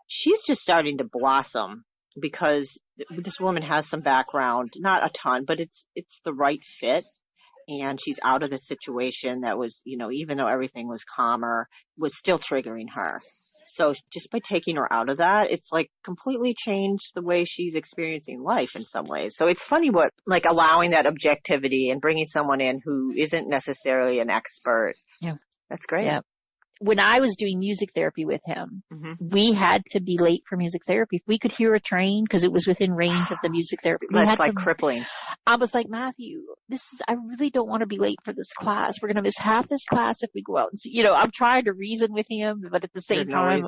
she's just starting to blossom because this woman has some background, not a ton, but it's the right fit. And she's out of the situation that was, even though everything was calmer, was still triggering her. So just by taking her out of that, it's like completely changed the way she's experiencing life in some ways. So it's funny what, like, allowing that objectivity and bringing someone in who isn't necessarily an expert. Yeah. That's great. Yeah. When I was doing music therapy with him, Mm-hmm. we had to be late for music therapy. If we could hear a train, because it was within range of the music therapy. That's like crippling. I was like, Matthew, I really don't want to be late for this class. We're going to miss half this class if we go out and see, I'm trying to reason with him, but at the same time,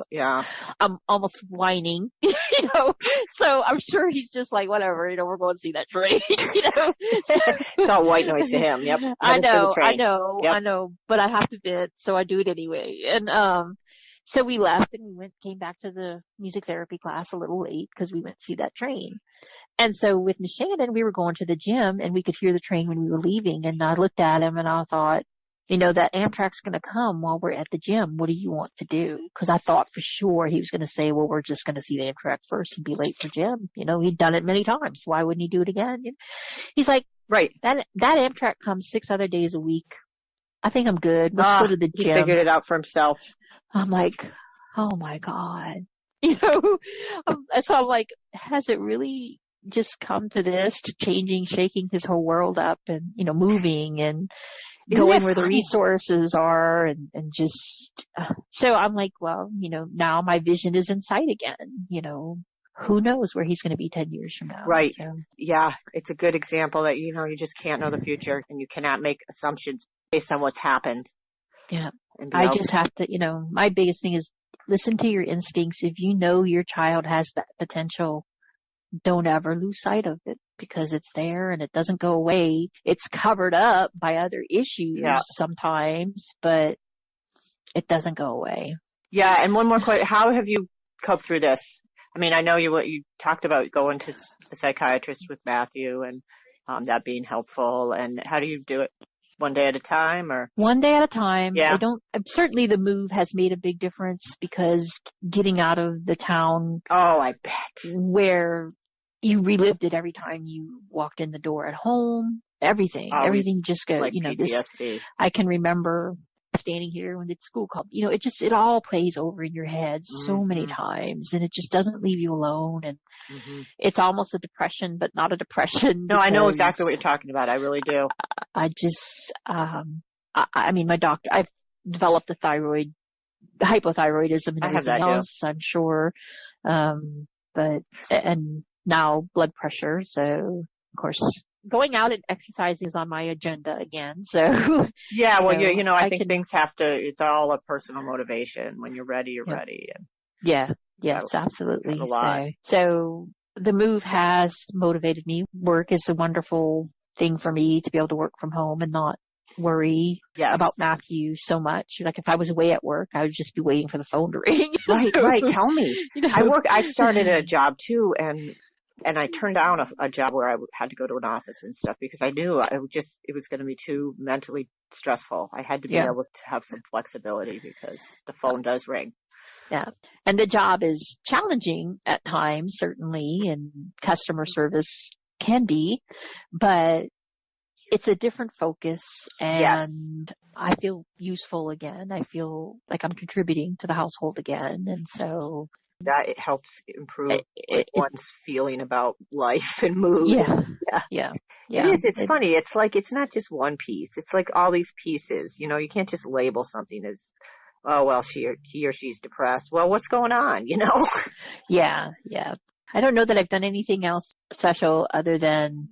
I'm almost whining, so I'm sure he's just like, whatever, we're going to see that train, It's all white noise to him. Yep. I know, but I have to vent, so I do it anyway. And, so we left and came back to the music therapy class a little late because we went to see that train. And so with Miss Shannon, we were going to the gym and we could hear the train when we were leaving. And I looked at him and I thought, that Amtrak's going to come while we're at the gym. What do you want to do? Because I thought for sure he was going to say, well, we're just going to see the Amtrak first and be late for gym. He'd done it many times. Why wouldn't he do it again? He's like, right. That Amtrak comes 6 other days a week. I think I'm good. Let's go to the gym. He figured it out for himself. I'm like, oh my God. So I'm like, has it really just come to this, to shaking his whole world up and, moving and going where the resources are and just, so I'm like, well, now my vision is in sight again, who knows where he's going to be 10 years from now. Right. So. Yeah. It's a good example that, you just can't know the future and you cannot make assumptions based on what's happened. Yeah. I just have to, my biggest thing is listen to your instincts. If you know your child has that potential, don't ever lose sight of it because it's there and it doesn't go away. It's covered up by other issues sometimes, but it doesn't go away. Yeah. And one more question. How have you coped through this? I mean, I know you talked about going to a psychiatrist with Matthew and that being helpful. And how do you do it? One day at a time or? One day at a time. Yeah. Certainly the move has made a big difference because getting out of the town. Oh, I bet. Where you relived it every time you walked in the door at home, everything just goes, like PTSD. I can remember standing here when the school called, it all plays over in your head so many times and it just doesn't leave you alone. And it's almost a depression, but not a depression. No, I know exactly what you're talking about. I really do. I just, I mean, my doctor, I've developed a hypothyroidism and everything else, I'm sure. And now blood pressure. So of course, going out and exercising is on my agenda again. So yeah, well, I think things have to. It's all a personal motivation. When you're ready, you're ready. And yes, absolutely. So the move has motivated me. Work is a wonderful thing for me to be able to work from home and not worry about Matthew so much. Like if I was away at work, I would just be waiting for the phone to ring. Right. Tell me. I started a job too, and I turned down a job where I had to go to an office and stuff because I knew it was going to be too mentally stressful. I had to be able to have some flexibility because the phone does ring. Yeah. And the job is challenging at times, certainly, and customer service can be, but it's a different focus and I feel useful again. I feel like I'm contributing to the household again. And so that it helps improve one's feeling about life and mood. Yeah. It is. It's funny. It's like, it's not just one piece. It's like all these pieces, you can't just label something as, oh, well, he or she's depressed. Well, what's going on, Yeah. I don't know that I've done anything else special other than,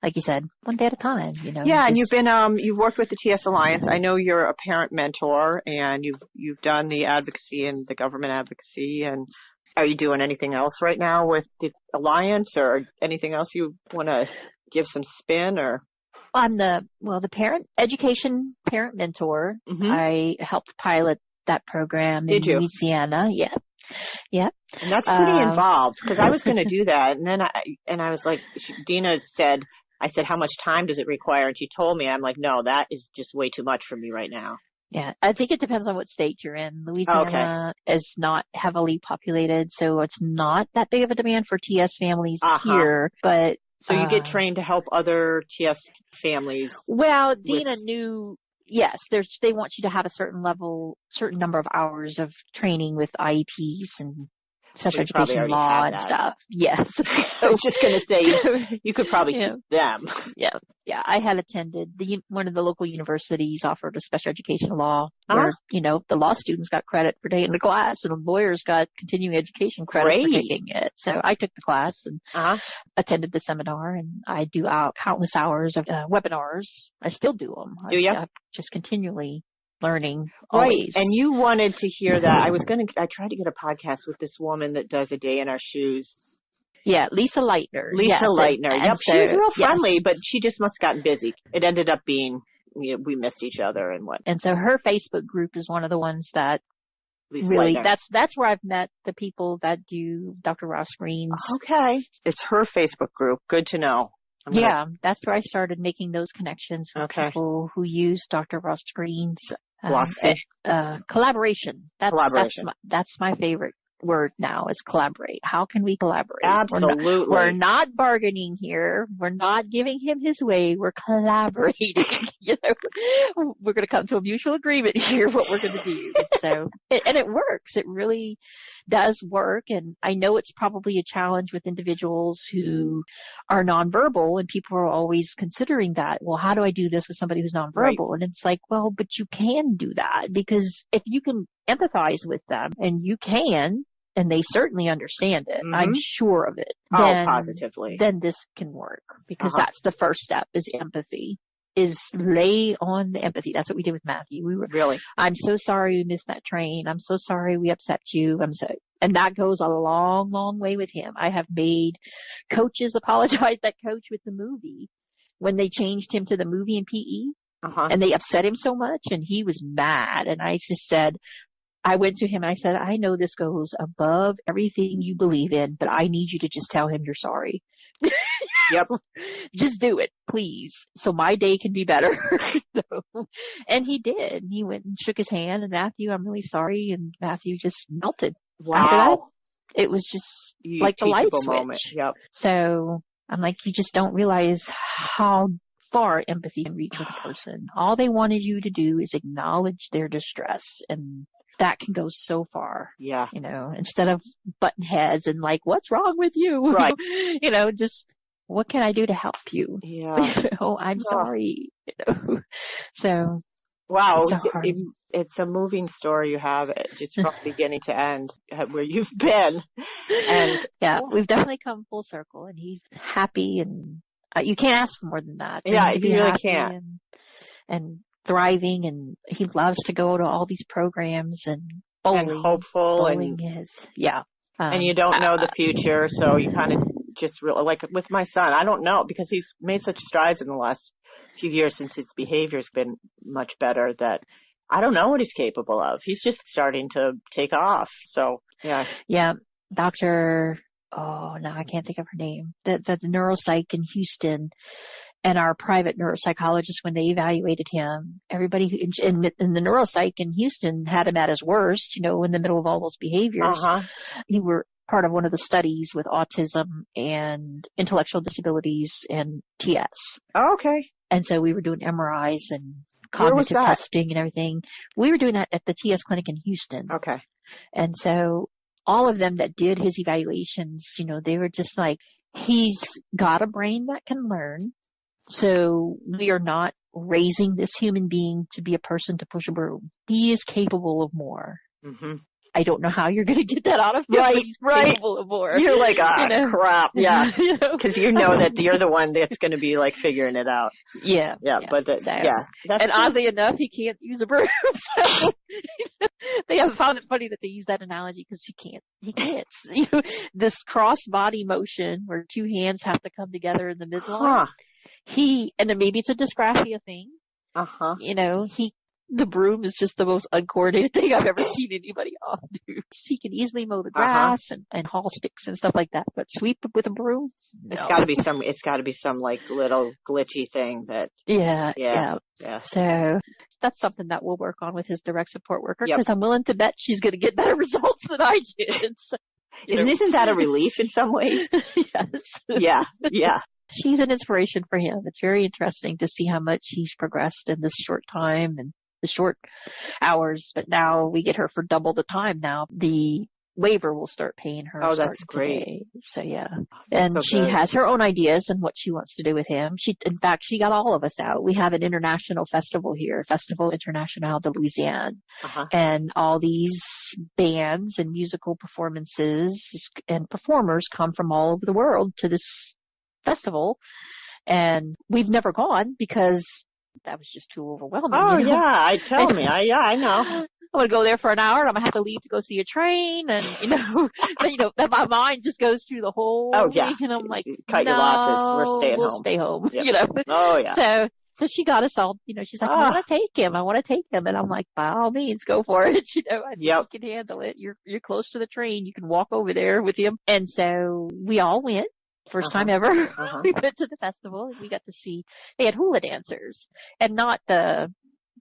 like you said, one day at a time, Yeah, and you've worked with the TS Alliance. I know you're a parent mentor and you've done the advocacy and the government advocacy. And are you doing anything else right now with the Alliance or anything else you want to give some spin or? I'm the parent education parent mentor. I helped pilot that program in Louisiana. Yeah. And that's pretty involved because I was going to do that. And then I was like, Dina said, I said, how much time does it require? And she told me, I'm like, no, that is just way too much for me right now. Yeah, I think it depends on what state you're in. Louisiana is not heavily populated, so it's not that big of a demand for TS families here, but so you get trained to help other TS families. Well, Dina knew, yes, they want you to have a certain number of hours of training with IEPs and special education law and stuff. Yes. I was just going to say, you could probably teach them. Yeah. Yeah. I had attended one of the local universities offered a special education law where, the law students got credit for taking the class and the lawyers got continuing education credit for taking it. So I took the class and attended the seminar, and I do countless hours of webinars. I still do them. Do you? I'm just continually learning always. And you wanted to hear that. I tried to get a podcast with this woman that does A Day in Our Shoes. Yeah, Lisa Leitner. Leitner. Yep, she was real friendly, but she just must have gotten busy. It ended up being, we missed each other and what. And so her Facebook group is one of the ones that Lisa Leitner. That's where I've met the people that do Dr. Ross Green's. Okay. It's her Facebook group. Good to know. That's where I started making those connections with people who use Dr. Ross Green's philosophy. Collaboration. That's my favorite word now, is collaborate. How can we collaborate? Absolutely. We're not bargaining here. We're not giving him his way. We're collaborating. We're going to come to a mutual agreement here what we're going to do. So, and it works. It really does work. And I know it's probably a challenge with individuals who are nonverbal, and people are always considering that. Well, how do I do this with somebody who's nonverbal? Right. And it's like, well, but you can do that, because if you can empathize with them, and you can, and they certainly understand it, I'm sure of it. Positively. Then this can work, because that's the first step, is empathy. Is lay on the empathy. That's what we did with Matthew. I'm so sorry we missed that train. I'm so sorry we upset you. And that goes a long, long way with him. I have made coaches apologize that coach with the movie when they changed him to the movie in PE, and they upset him so much, and he was mad. And I just said, I went to him and I said, I know this goes above everything you believe in, but I need you to just tell him you're sorry. Yep. Just do it, please, so my day can be better. And he did. He went and shook his hand, and Matthew, I'm really sorry. And Matthew just melted. Wow. After that, it was just like the light switch. Moment. Yep. So I'm like, you just don't realize how far empathy can reach with a person. All they wanted you to do is acknowledge their distress, and that can go so far. Yeah. Instead of button heads and like, what's wrong with you? Right. Just, what can I do to help you? Yeah. I'm sorry. So. Wow. It's a moving story you have, just from beginning to end, where you've been. And yeah, we've definitely come full circle, and he's happy, and you can't ask for more than that. Yeah, you really can't. And thriving, and he loves to go to all these programs, and bowling. And hopeful. Bowling and you don't know the future, so you kind of just really, like with my son, I don't know, because he's made such strides in the last few years since his behavior's been much better, that I don't know what he's capable of. He's just starting to take off. So, yeah. Yeah. Dr. I can't think of her name. The neuropsych in Houston, and our private neuropsychologist, when they evaluated him, everybody in the neuropsych in Houston had him at his worst, in the middle of all those behaviors. He were part of one of the studies with autism and intellectual disabilities and TS. Oh, okay. And so we were doing MRIs and cognitive testing and everything. We were doing that at the TS clinic in Houston. Okay. And so all of them that did his evaluations, they were just like, he's got a brain that can learn. So we are not raising this human being to be a person to push a broom. He is capable of more. Mm-hmm. I don't know how you're going to get that out of him, but he's capable of more. You're like, crap. Yeah. Because you know that you're the one that's going to be like figuring it out. Yeah. Yeah. But and oddly enough, he can't use a broom. So they have found it funny that they use that analogy, because he can't. This cross body motion where two hands have to come together in the midline. And then maybe it's a dysgraphia thing. He the broom is just the most uncoordinated thing I've ever seen anybody do. He can easily mow the grass and haul sticks and stuff like that, but sweep with a broom? No. It's got to be some like little glitchy thing that. Yeah. So that's something that we'll work on with his direct support worker, because I'm willing to bet she's going to get better results than I did. So, isn't that a relief in some ways? Yes. Yeah. She's an inspiration for him. It's very interesting to see how much he's progressed in this short time and the short hours, but now we get her for double the time now. The waiver will start paying her. Oh, that's great. Today. So and so she has her own ideas and what she wants to do with him. In fact, she got all of us out. We have an international festival here, Festival International de Louisiana, and all these bands and musical performances and performers come from all over the world to this festival, and we've never gone because that was just too overwhelming. Oh, I know. I want to go there for an hour and I'm going to have to leave to go see a train, and, that my mind just goes through the whole thing, and I'm like, cut your losses. We'll stay home. Yep. Oh, yeah. So she got us all, she's like, I want to take him. And I'm like, by all means, go for it. I think you can handle it. You're close to the train. You can walk over there with him. And so we all went. First time ever. We went to the festival and we got to see, they had hula dancers, and not the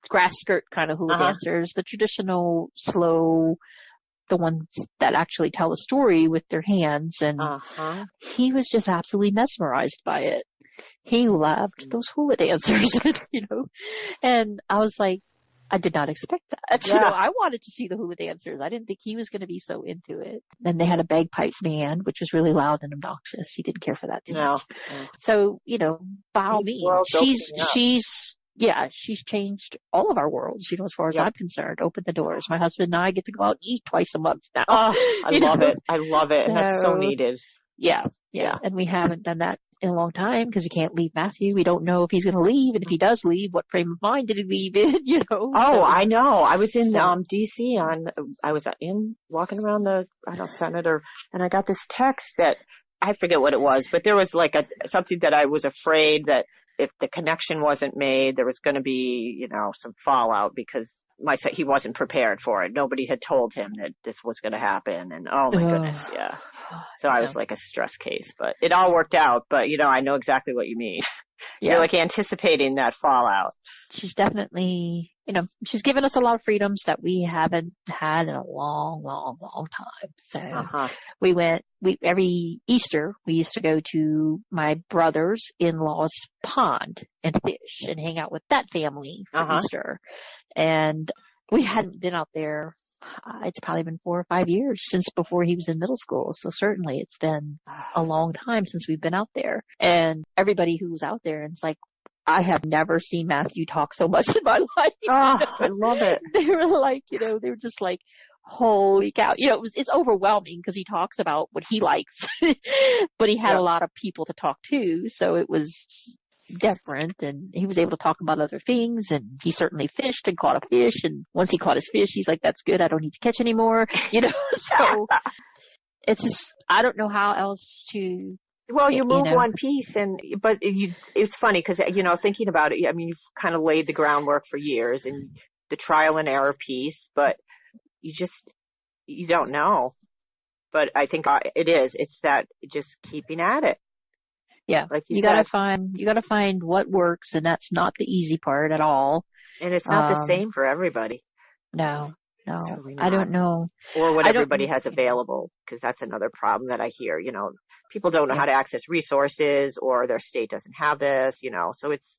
grass skirt kind of hula dancers, the traditional slow, the ones that actually tell a story with their hands. And he was just absolutely mesmerized by it. He loved those hula dancers, and I was like, I did not expect that. I wanted to see the hula dancers. I didn't think he was going to be so into it. Then they had a bagpipes band, which was really loud and obnoxious. He didn't care for that too much. So, by all means, she's changed all of our worlds, as far as I'm concerned. Opened the doors. My husband and I get to go out and eat twice a month now. Oh, I love it. I love it. And that's so needed. Yeah. And we haven't done that in a long time because we can't leave Matthew. We don't know if he's going to leave. And if he does leave, what frame of mind did he leave in, Oh, I know. I was in D.C. walking around the Senator, and I got this text that I forget what it was, but there was like something that I was afraid that if the connection wasn't made, there was going to be, some fallout because he wasn't prepared for it. Nobody had told him that this was going to happen. And oh my goodness. Yeah. So I was like a stress case, but it all worked out. But I know exactly what you mean. You're like anticipating that fallout. She's definitely, she's given us a lot of freedoms that we haven't had in a long, long, long time. So every Easter, we used to go to my brother's in-laws pond and fish and hang out with that family for Easter. And we hadn't been out there. It's probably been 4 or 5 years since before he was in middle school. So certainly it's been a long time since we've been out there. And everybody who was out there, and it's like, I have never seen Matthew talk so much in my life. Oh, I love it. They were like, they were just like, holy cow. It's overwhelming because he talks about what he likes, but he had a lot of people to talk to. So it was different, and he was able to talk about other things, and he certainly fished and caught a fish, and once he caught his fish, he's like, that's good, I don't need to catch anymore, so it's just, I don't know how else to. Well, you move one piece, but it's funny because, thinking about it, you've kind of laid the groundwork for years and the trial and error piece, but you don't know. But I think it's that just keeping at it. Yeah, like you gotta find what works, and that's not the easy part at all. And it's not the same for everybody. No, really I don't know. Or what everybody has available, because that's another problem that I hear. People don't know how to access resources, or their state doesn't have this. So it's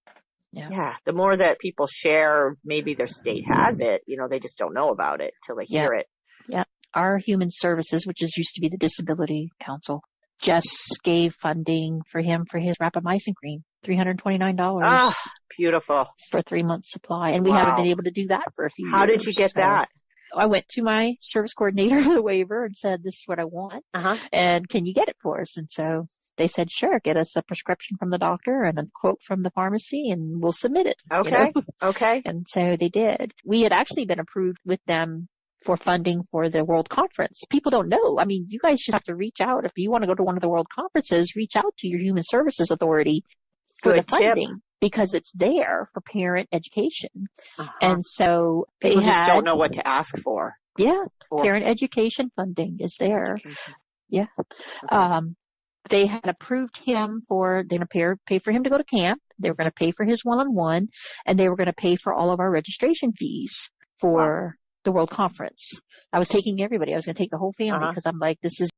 the more that people share, maybe their state has it. They just don't know about it till they hear it. Yeah, our Human Services, which used to be the Disability Council, just gave funding for him for his rapamycin cream, $329. Oh, beautiful. For 3 months supply. And we haven't been able to do that for a few years. How did you get that? I went to my service coordinator for the waiver and said, this is what I want. And can you get it for us? And so they said, sure, get us a prescription from the doctor and a quote from the pharmacy and we'll submit it. Okay. Okay. And so they did. We had actually been approved with them for funding for the World Conference. People don't know. You guys just have to reach out. If you want to go to one of the World Conferences, reach out to your Human Services Authority for the funding. because it's there for parent education. Uh-huh. And so people just don't know what to ask for. Yeah. Parent education funding is there. Education. Yeah. Okay. They had approved him they're going to pay for him to go to camp. They were going to pay for his one-on-one, and they were going to pay for all of our registration fees for the World Conference. I was taking everybody. I was going to take the whole family because I'm like, this is